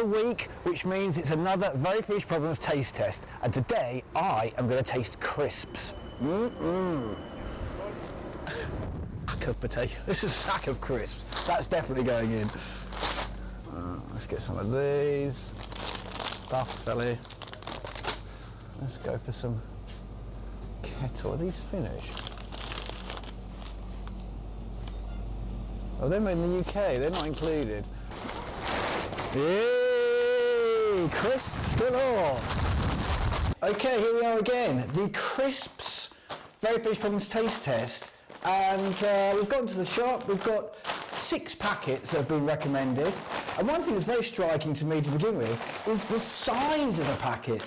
week, which means it's another Very Finnish Problems taste test. And today, I am going to taste crisps. Sack of potato. This is a sack of crisps. That's definitely going in. Let's get some of these. Stuff, belly. Let's go for some kettle. Are these Finnish? Oh, they're made in the UK. They're not included. Yay! Crisps galore! Okay, here we are again. The crisps Very Finnish Problems taste test. And we've gotten to the shop. We've got 6 packets that have been recommended. And one thing that's very striking to me to begin with is the size of the packet.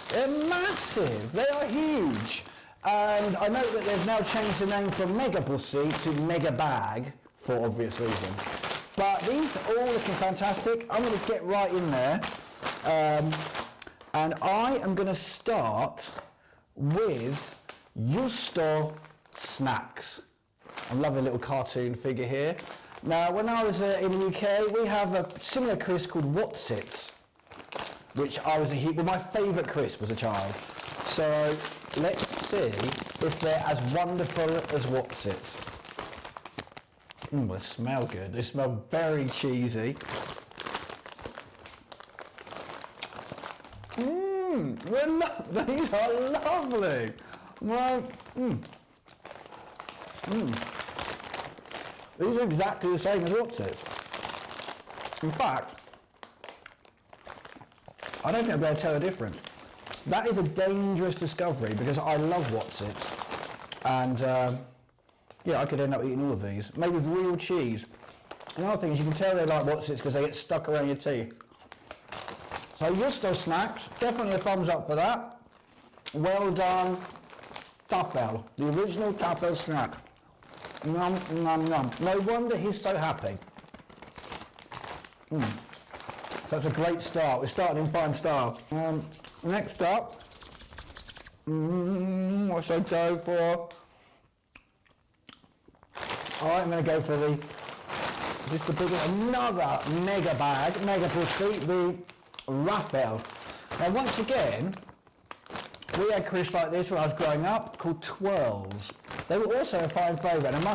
They're massive. They are huge. And I know that they've now changed the name from Mega Bussy to Mega Bag for obvious reasons. But these are all looking fantastic. I'm going to get right in there. And I am going to start with Justo Snacks. I love a little cartoon figure here. Now, when I was in the UK, we have a similar crisp called Wotsits, which I was my favourite crisp as a child. So let's see if they're as wonderful as Wotsits. They smell good. They smell very cheesy. These are lovely. These are exactly the same as Wotsits. In fact, I don't think I'll be able to tell the difference. That is a dangerous discovery because I love Wotsits. And yeah, I could end up eating all of these. Made with real cheese. Another thing is you can tell they like Wotsits because they get stuck around your teeth. So Justo Snacks, definitely a thumbs up for that. Well done. Tafel, the original Tafel snack. Nom, nom, nom. No wonder he's so happy. So that's a great start. We're starting in fine style. Next up, what should I go for? I'm going to go for just the bigger, another mega bag, mega bussy, the Raphael. Now once again, we had crisps like this when I was growing up, called Twirls. They were also a fine favourite, and I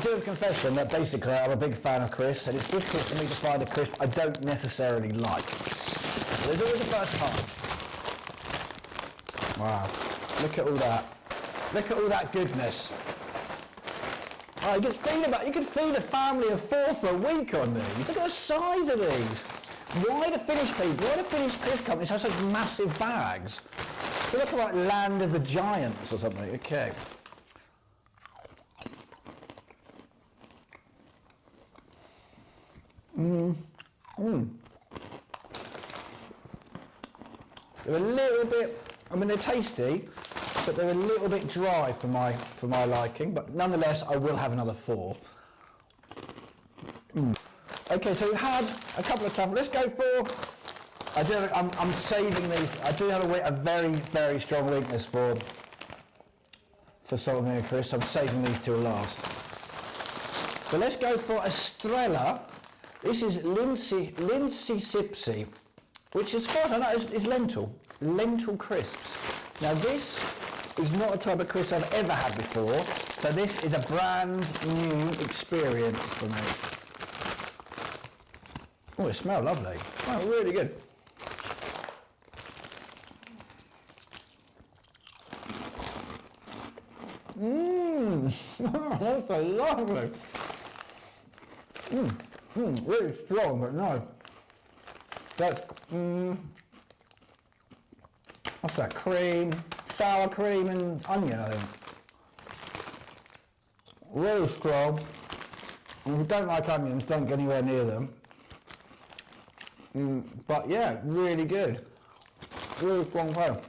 do have a confession that basically I'm a big fan of crisps, and it's difficult for me to find a crisp I don't necessarily like. So there's always the first time. Wow, look at all that. Look at all that goodness. Oh, you could feed a family of 4 for a week on these. Look at the size of these. Why do Finnish crisp companies have such massive bags? They look like Land of the Giants or something. Okay. They're a little bit, I mean they're tasty, but they're a little bit dry for my liking, but nonetheless I will have another 4. Okay, so we've had a couple of tough. Let's go for, I'm saving these. I do have a very, very strong weakness for salt and vinegar crisps. I'm saving these till last. But let's go for Estrella. This is Lindsay Sipsy, which as far as I know is lentil crisps. Now this is not a type of crisp I've ever had before, so this is a brand new experience for me. Oh, it smells lovely. Oh, really good. That's so lovely. Really strong, but no. That's, what's that, cream, sour cream and onion, I think. Really strong. And if you don't like onions, don't get anywhere near them. But yeah, really good. Really strong flavour.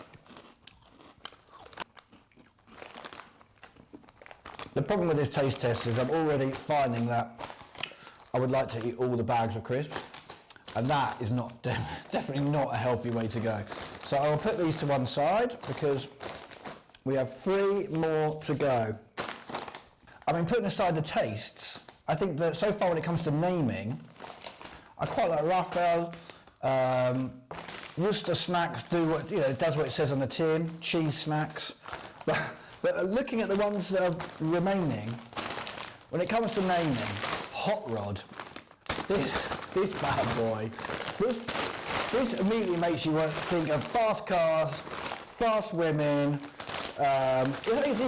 The problem with this taste test is I'm already finding that I would like to eat all the bags of crisps, and that is not definitely not a healthy way to go. So I'll put these to one side because we have 3 more to go. I mean, putting aside the tastes, I think that so far when it comes to naming, I quite like Raphael. Worcester snacks do what, you know, it does what it says on the tin, cheese snacks. But looking at the ones that are remaining, when it comes to naming, Hot Rod, this bad boy, this immediately makes you want to think of fast cars, fast women. I think it's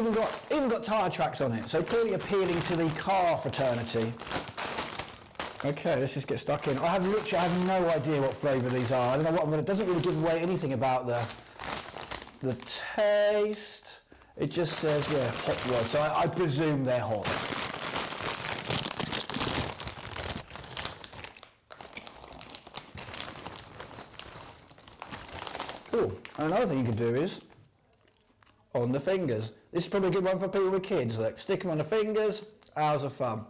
even got tyre tracks on it, so clearly appealing to the car fraternity. Okay, let's just get stuck in. I have no idea what flavour these are. I don't know what I'm going to. It doesn't really give away anything about the taste. It just says, yeah, Hot Rod. So I presume they're hot. Cool. Another thing you can do is on the fingers. This is probably a good one for people with kids. Like, stick them on the fingers. Hours of fun.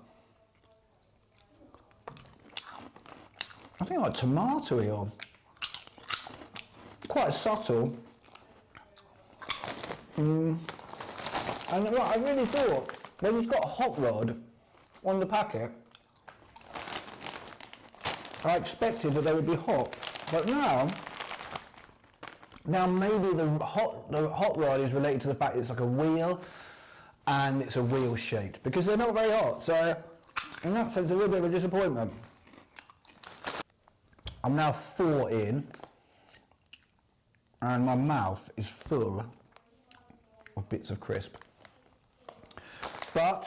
I think like tomatoey or quite subtle. And what I really thought, when it's got Hot Rod on the packet, I expected that they would be hot. But now maybe the hot rod is related to the fact it's like a wheel and it's a wheel shaped, because they're not very hot. So in that sense, a little bit of a disappointment. I'm now 4 in, and my mouth is full of bits of crisp. But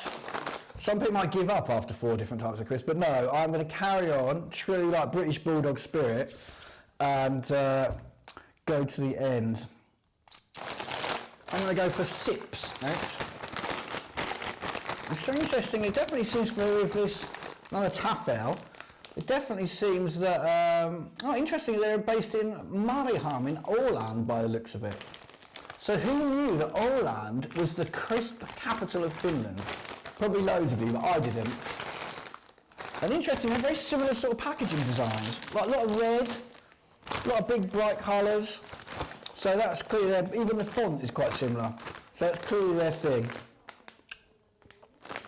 some people might give up after 4 different types of crisp, but no, I'm going to carry on, true like British Bulldog spirit, and go to the end. I'm going to go for sips next. It's so interesting, it definitely seems with this, not a Tafel, it definitely seems that, interestingly, they're based in Mariehamn in Åland by the looks of it. So who knew that Åland was the crisp capital of Finland? Probably loads of you, but I didn't. And interesting, they're very similar sort of packaging designs. Like a lot of red, a lot of big bright colours. So that's clearly, even the font is quite similar. So that's clearly their thing.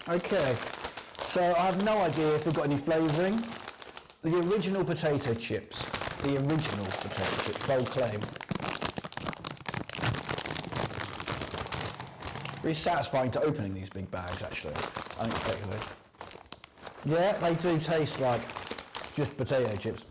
Okay, so I have no idea if we've got any flavouring. The original potato chips. The original potato chips, bold claim. Really satisfying to opening these big bags, actually, unexpectedly. Yeah, they do taste like just potato chips.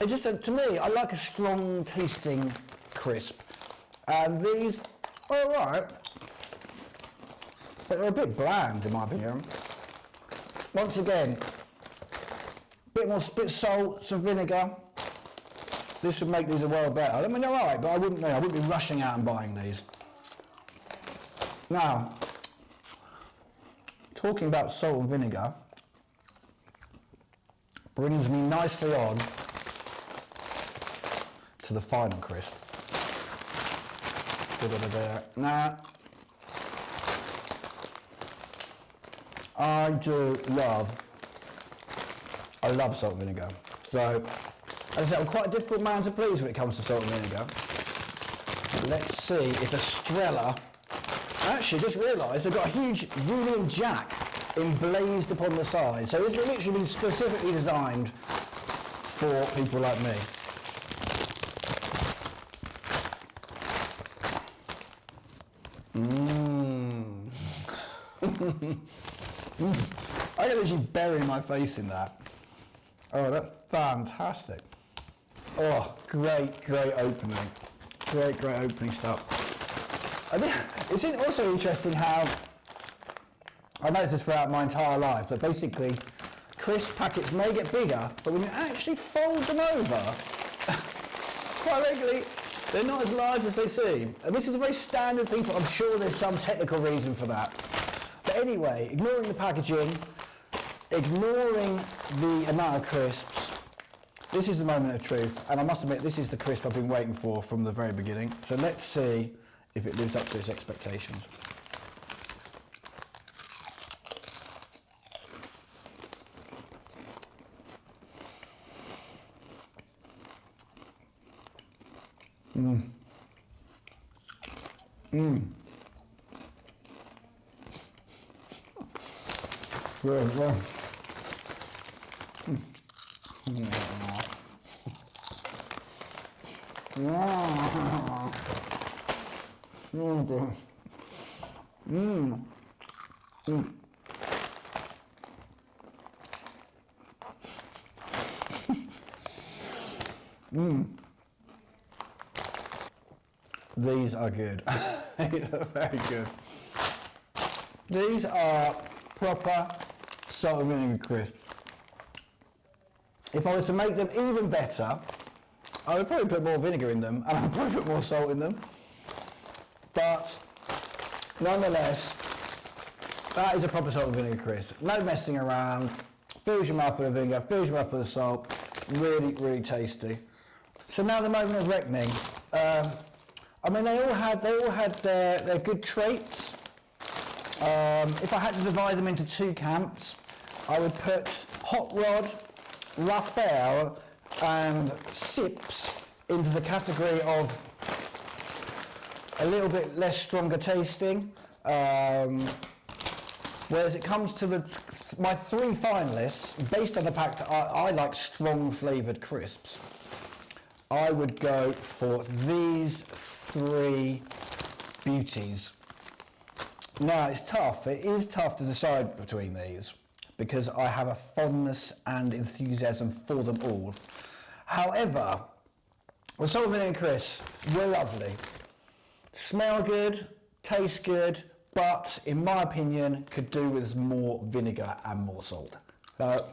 It just, to me, I like a strong tasting crisp. And these are alright, but they're a bit bland in my opinion. Once again, bit salt, some vinegar. This would make these a world better. I mean, they're alright, but I wouldn't be rushing out and buying these. Now, talking about salt and vinegar brings me nicely on to the final crisp. Now, I love salt and vinegar. So, as I said, I'm quite a difficult man to please when it comes to salt and vinegar. Let's see if Estrella, actually just realised they've got a huge Union Jack emblazed upon the side. So this has literally been specifically designed for people like me. I can literally bury my face in that. Oh, that's fantastic. Oh, great opening. Great opening stuff. I think it's also interesting how, I noticed this throughout my entire life, that basically crisp packets may get bigger, but when you actually fold them over, quite regularly, they're not as large as they seem. And this is a very standard thing, I'm sure there's some technical reason for that. But anyway, ignoring the packaging, ignoring the amount of crisps, this is the moment of truth, and I must admit this is the crisp I've been waiting for from the very beginning. So let's see if it lives up to its expectations. Good, well. These are good. These are very good. These are proper salt and vinegar crisps. If I was to make them even better, I would probably put more vinegar in them and I'd probably put more salt in them. But nonetheless, that is a proper salt and vinegar crisp. No messing around. Fills your mouth with the vinegar, fills your mouth with the salt. Really, really tasty. So now the moment of reckoning. I mean, they all had their good traits. If I had to divide them into two camps, I would put Hot Rod, Raphael and Sips into the category of a little bit less stronger tasting. Whereas it comes to my three finalists, based on the fact that I like strong flavoured crisps, I would go for these three beauties. Now it's tough, it is tough to decide between these because I have a fondness and enthusiasm for them all. However, the salt and vinegar crisps were lovely. Smell good, taste good, but in my opinion could do with more vinegar and more salt. So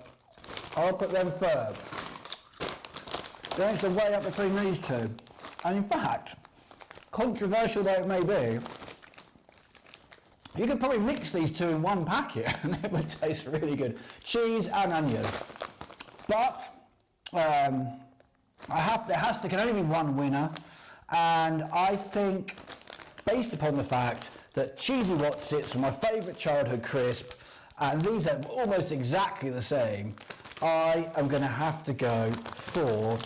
I'll put them third. There's a way up between these two. And in fact, controversial though it may be, you could probably mix these two in one packet and it would taste really good. Cheese and onion. But there can only be one winner, and I think, based upon the fact that Cheesy Wotsits were my favourite childhood crisp, and these are almost exactly the same, I am going to have to go for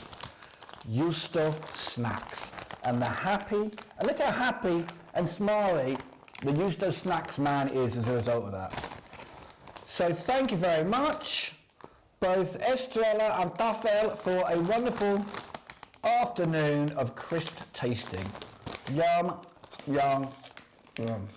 Justo Snacks. And look how happy and smiley the Justo Snacks man is as a result of that. So thank you very much, both Estrella and Tafel, for a wonderful afternoon of crisp tasting. Yum, yum, yum.